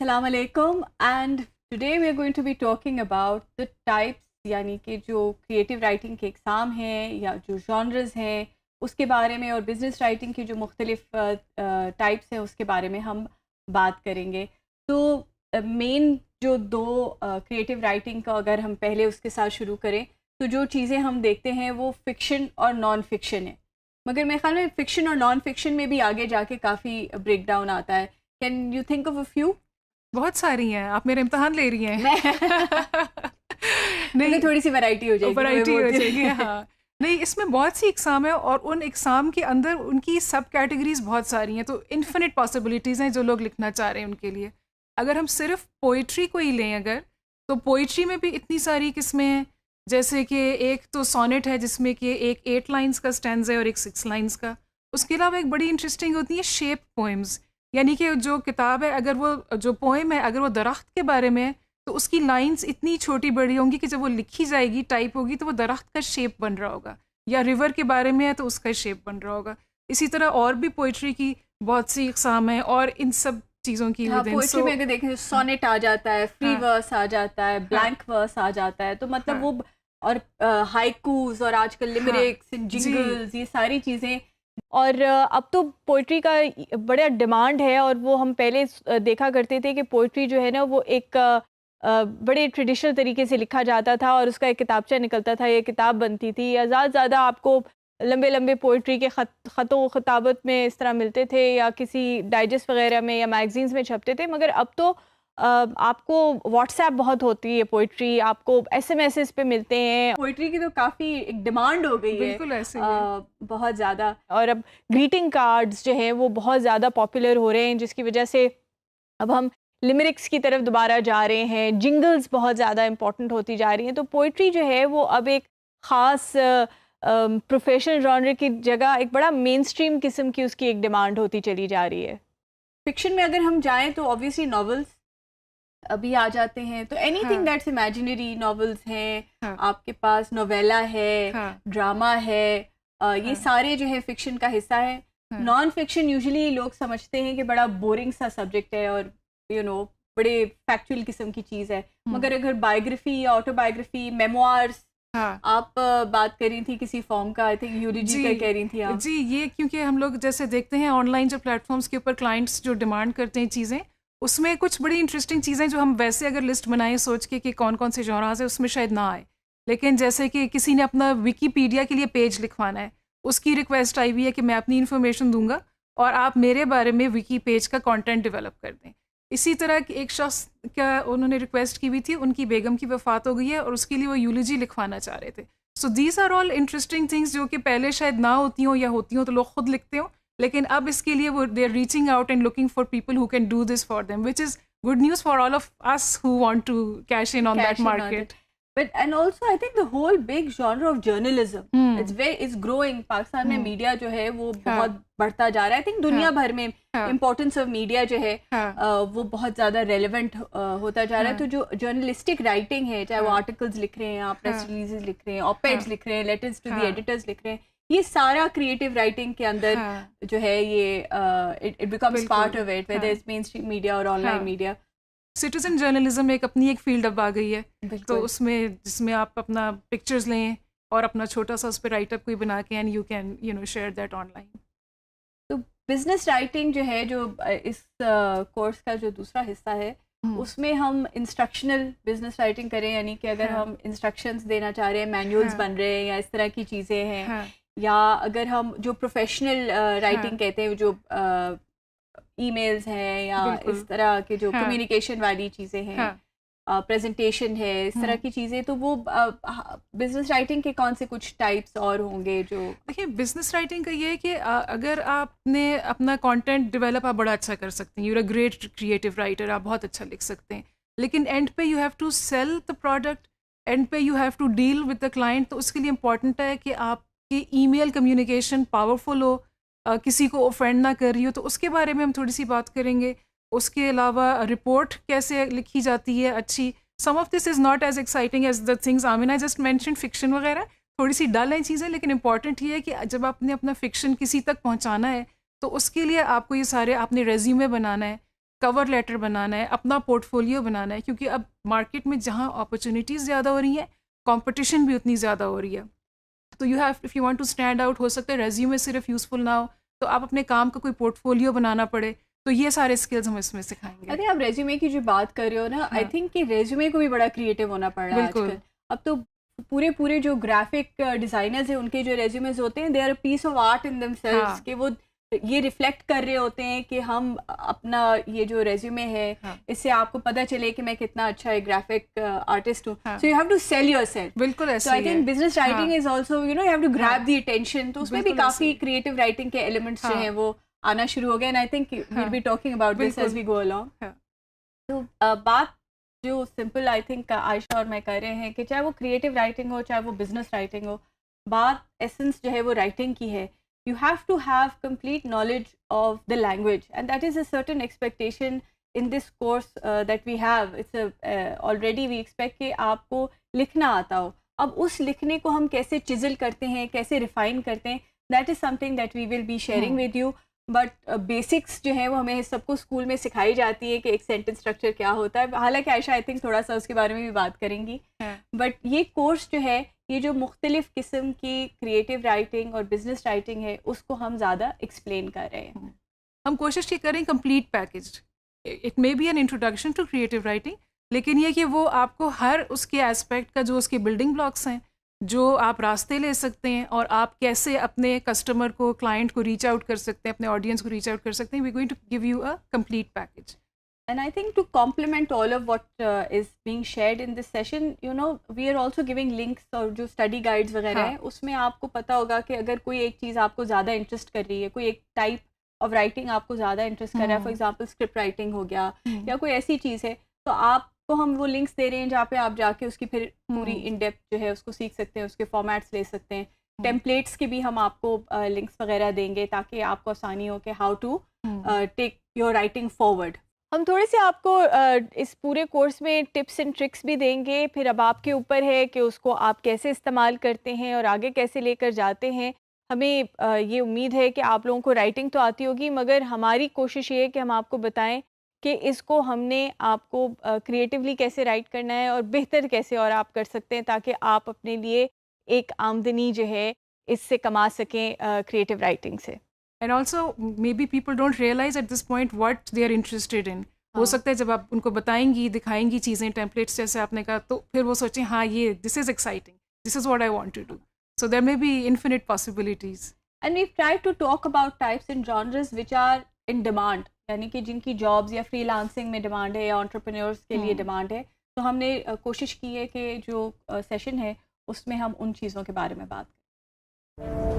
Assalamu alaikum, and today we are going to be talking about the types, यानी कि जो creative writing के exam हैं या जो जॉनर्स हैं उसके बारे में, और बिज़नेस राइटिंग की जो मुख्तलिफ टाइप्स हैं उसके बारे में हम बात करेंगे। तो मेन जो दो क्रिएटिव राइटिंग का अगर हम पहले उसके साथ शुरू करें तो जो चीज़ें हम देखते हैं वो फ़िक्शन और नॉन फिक्शन है, मगर मेरे ख्याल में फ़िक्शन और नॉन फिक्शन में भी आगे जाके काफ़ी ब्रेक डाउन आता है। Can you think of a few? बहुत सारी हैं, आप मेरे इम्तिहान ले रही हैं। नहीं, थोड़ी सी वैरायटी हो जाएगी। वैरायटी हो जाएगी, हाँ। नहीं, इसमें बहुत सी एग्ज़ाम है और उन एग्ज़ाम के अंदर उनकी सब कैटेगरीज बहुत सारी हैं, तो इन्फिनिट पॉसिबिलिटीज़ हैं जो लोग लिखना चाह रहे हैं उनके लिए। अगर हम सिर्फ पोइट्री को ही लें अगर, तो पोइट्री में भी इतनी सारी किस्में हैं, जैसे कि एक तो सोनेट है जिसमें कि एक 8 लाइन्स का स्टैंज़ा है और एक 6 लाइन्स का। उसके अलावा एक बड़ी इंटरेस्टिंग होती है शेप पोएम्स, यानी कि जो किताब है, अगर वो जो पोएम है अगर वो दरख्त के बारे में है तो उसकी लाइंस इतनी छोटी बड़ी होंगी कि जब वो लिखी जाएगी, टाइप होगी, तो वो दरख्त का शेप बन रहा होगा, या रिवर के बारे में है तो उसका शेप बन रहा होगा। इसी तरह और भी पोइट्री की बहुत सी इक़साम है और इन सब चीज़ों की पोइट्री में अगर देखें सोनेट आ जाता है, फ्री वर्स आ जाता है, ब्लैंक वर्स आ जाता है, तो मतलब वो और हाइकूज और आजकल लिमरिक्स, जिंगल्स, ये सारी चीज़ें। और अब तो पोइट्री का बड़ा डिमांड है, और वो हम पहले देखा करते थे कि पोइट्री जो है ना वो एक बड़े ट्रेडिशनल तरीके से लिखा जाता था और उसका एक किताबचा निकलता था, ये किताब बनती थी, या ज़्यादा आपको लंबे लंबे पोइट्री के ख़तों खिताबत में इस तरह मिलते थे, या किसी डाइजेस्ट वगैरह में या मैगजीन्स में छपते थे। मगर अब तो आपको व्हाट्सएप बहुत होती है, पोइट्री आपको एसएमएस पे मिलते हैं। पोइट्री की तो काफ़ी एक डिमांड हो गई है, बिल्कुल ऐसे ही बहुत ज़्यादा। और अब ग्रीटिंग कार्ड्स जो हैं वो बहुत ज़्यादा पॉपुलर हो रहे हैं, जिसकी वजह से अब हम लिमरिक्स की तरफ दोबारा जा रहे हैं, जिंगल्स बहुत ज़्यादा इंपॉर्टेंट होती जा रही हैं। तो पोइट्री जो है वो अब एक ख़ास प्रोफेशनल जॉनर की जगह एक बड़ा मेन स्ट्रीम किस्म की उसकी एक डिमांड होती चली जा रही है। फिक्शन में अगर हम जाएं तो ऑब्वियसली नॉवेल्स अभी आ जाते हैं, तो एनीथिंग दैट्स इमेजिनरी नॉवेल्स हैं, आपके पास नोवेला है, ड्रामा है, ये सारे जो है फिक्शन का हिस्सा है। नॉन फिक्शन यूजुअली लोग समझते हैं कि बड़ा बोरिंग सा सब्जेक्ट है और बड़े फैक्चुअल किस्म की चीज़ है, मगर अगर बायोग्राफी या ऑटोबायोग्राफी, मेमोइर्स, आप बात कर रही थी किसी फॉर्म का, आई थिंक यूरिजी का कह रही थी आप। जी, ये क्योंकि हम लोग जैसे देखते हैं ऑनलाइन जो प्लेटफॉर्म्स के ऊपर क्लाइंट्स जो डिमांड करते हैं चीज़ें, उसमें कुछ बड़ी इंटरेस्टिंग चीज़ें जो हम वैसे अगर लिस्ट बनाएं सोच के कि कौन कौन से जॉनर्स है, उसमें शायद ना आए, लेकिन जैसे कि किसी ने अपना विकीपीडिया के लिए पेज लिखवाना है, उसकी रिक्वेस्ट आई हुई है कि मैं अपनी इन्फॉर्मेशन दूंगा और आप मेरे बारे में विकी पेज का कंटेंट डेवलप कर दें। इसी तरह एक शख्स का उन्होंने रिक्वेस्ट की हुई थी, उनकी बेगम की वफ़ात हो गई है और उसके लिए वो यूलोजी लिखवाना चाह रहे थे। So these are all interesting things जो कि पहले शायद ना होती हों, या होती हों तो लोग खुद लिखते हों, लेकिन अब इसके लिए वो they are reaching out and looking for people who can do this for them, which is good news for all of us who want to cash in on that market. And also I think the whole big genre of journalism, it's growing. Pakistan में media जो है वो बहुत बढ़ता जा रहा है। I think दुनिया भर में importance of media जो है वो बहुत ज़्यादा relevant होता जा रहा है। तो जो journalistic writing है, चाहे वो articles लिख रहे हैं, आप press releases लिख रहे हैं, op-eds लिख रहे हैं, letters to the editors लिख रहे हैं, ये सारा क्रिएटिव राइटिंग के अंदर जो है ये it becomes part of it, whether it's main stream media और ऑनलाइन मीडिया। सिटीजन जर्नलिज्म एक अपनी एक फील्ड अब आ गई है, तो उसमें जिसमें आप अपना पिक्चर्स लें और अपना छोटा सा उस पर राइटअप कोई बना के and you can share that online. तो बिजनेस राइटिंग जो है, जो इस कोर्स का जो दूसरा हिस्सा है, उसमें हम इंस्ट्रक्शनल बिजनेस राइटिंग करें, यानी कि अगर हम इंस्ट्रक्शंस देना चाह रहे हैं, मैनुअल्स बन रहे हैं या इस तरह की चीज़ें हैं, या अगर हम जो प्रोफेशनल राइटिंग कहते हैं, जो ईमेल्स हैं या इस तरह के जो कम्युनिकेशन वाली चीज़ें हैं, प्रेजेंटेशन है, इस तरह की चीज़ें, तो वो बिजनेस राइटिंग के कौन से कुछ टाइप्स और होंगे? जो देखिए, बिजनेस राइटिंग का ये है कि अगर आपने अपना कंटेंट डेवलप आप बड़ा अच्छा कर सकते हैं, you are a great creative writer, आप बहुत अच्छा लिख सकते हैं, लेकिन एंड पे you have to sell the product, end पे you have to deal with the client. तो उसके लिए इम्पॉर्टेंट है कि आपकी ईमेल कम्युनिकेशन पावरफुल हो, किसी को ऑफेंड ना कर रही हो, तो उसके बारे में हम थोड़ी सी बात करेंगे। उसके अलावा रिपोर्ट कैसे लिखी जाती है अच्छी। Some of this is not as exciting as the things I just mention, fiction वगैरह थोड़ी सी डल हैं चीज़ें, लेकिन इंपॉर्टेंट ये है कि जब आपने अपना फिक्शन किसी तक पहुंचाना है तो उसके लिए आपको ये सारे, आपने रेज्यूमे बनाना है, कवर लेटर बनाना है, अपना पोर्टफोलियो बनाना है, क्योंकि अब मार्केट में जहाँ अपॉर्चुनिटीज़ ज़्यादा हो रही हैं, कंपटीशन भी उतनी ज़्यादा हो रही है। तो you have, if you want to stand out, हो सकता है रेज्यूमे सिर्फ यूज़फुल ना हो, तो आप अपने काम का कोई पोर्टफोलियो बनाना पड़े, तो ये सारे स्किल्स हम इसमें सिखाएंगे। अरे आप रेज्यूमे की जो बात कर रहे हो ना, आई थिंक कि रेज्यूमे को भी बड़ा क्रिएटिव होना पड़ रहा है आजकल। अब तो पूरे जो ग्राफिक डिज़ाइनर्स हैं उनके जो रेज्यूमेज होते हैं, they are a piece of art in themselves, कि वो ये रिफ्लेक्ट कर रहे होते हैं कि हम अपना ये जो रेज्यूमे है इससे आपको पता चले कि मैं कितना अच्छा एक ग्राफिक आर्टिस्ट हूँ। So you have to sell yourself. बिल्कुल ऐसे ही है। So I think business writing is also, you know, you have to grab the attention. तो उसमें भी काफ़ी क्रिएटिव राइटिंग के एलिमेंट्स जो हैं वो आना शुरू हो गए, and I think we be talking about this as we go along. तो बात जो सिंपल आई थिंक आयशा और मैं कर रहे हैं कि चाहे वो क्रिएटिव राइटिंग हो चाहे वो बिजनेस राइटिंग हो, बात एसेंस जो है वो राइटिंग की है। You have to have complete knowledge of the language, and that is a certain expectation in this course that we have. It's a already we expect कि आपको लिखना आता हो। अब उस लिखने को हम कैसे चिजल करते हैं, कैसे रिफाइन करते हैं, that is something that we will be sharing with you. But basics जो है वो हमें सबको स्कूल में सिखाई जाती है कि एक सेंटेंस स्ट्रक्चर क्या होता है। हालांकि आयशा आई थिंक थोड़ा सा उसके बारे में भी बात करेंगी, बट ये कोर्स जो है, ये जो मुख्तलिफ किस्म की क्रिएटिव राइटिंग और बिजनेस राइटिंग है उसको हम ज़्यादा एक्सप्लेन कर रहे हैं। हम कोशिश ये करें complete package. It may be an introduction to creative writing, लेकिन ये कि वो आपको हर उसके एस्पेक्ट का, जो उसके बिल्डिंग ब्लॉक्स हैं, जो आप रास्ते ले सकते हैं और आप कैसे अपने कस्टमर को, क्लाइंट को रीच आउट कर सकते हैं, अपने ऑडियंस को रीच आउट कर सकते हैं, we going to give you a complete package. And I think to complement all of what is being shared in this session, you know, we are also giving links और जो study guides वगैरह हैं, उसमें आपको पता होगा कि अगर कोई एक चीज़ आपको ज़्यादा इंटरेस्ट कर रही है, कोई एक टाइप ऑफ राइटिंग आपको ज़्यादा इंटरेस्ट कर रहा है, फॉर एग्जांपल स्क्रिप्ट राइटिंग हो गया या कोई ऐसी चीज़ है, तो आपको हम वो लिंक्स दे रहे हैं जहाँ पे आप जाके उसकी फिर पूरी इन डेप्थ जो है उसको सीख सकते हैं, उसके फॉर्मेट्स ले सकते हैं। टेम्पलेट्स के भी हम आपको लिंक्स वगैरह देंगे ताकि आपको आसानी हो कि how to take your writing forward. हम थोड़े से आपको इस पूरे कोर्स में टिप्स एंड ट्रिक्स भी देंगे, फिर अब आपके ऊपर है कि उसको आप कैसे इस्तेमाल करते हैं और आगे कैसे लेकर जाते हैं। हमें ये उम्मीद है कि आप लोगों को राइटिंग तो आती होगी, मगर हमारी कोशिश ये है कि हम आपको बताएं कि इसको हमने आपको क्रिएटिवली कैसे राइट करना है और बेहतर कैसे और आप कर सकते हैं, ताकि आप अपने लिए एक आमदनी जो है इससे कमा सकें क्रिएटिव राइटिंग से। And also maybe people don't realise at this point what they are interested in. हो सकता है जब आप उनको बताएंगी, दिखाएंगी चीज़ें, टेम्पलेट्स जैसे आपने कहा, तो फिर वो सोचें हाँ ये this is exciting, this is what I want to do. So there may be infinite possibilities. And we try to talk about types and genres which are in demand, यानी कि जिनकी जॉब्स या फ्रीलांसिंग में demand है या entrepreneurs के लिए demand है। तो हमने कोशिश की है कि जो सेशन है उसमें हम उन चीज़ों के बारे में बात करें।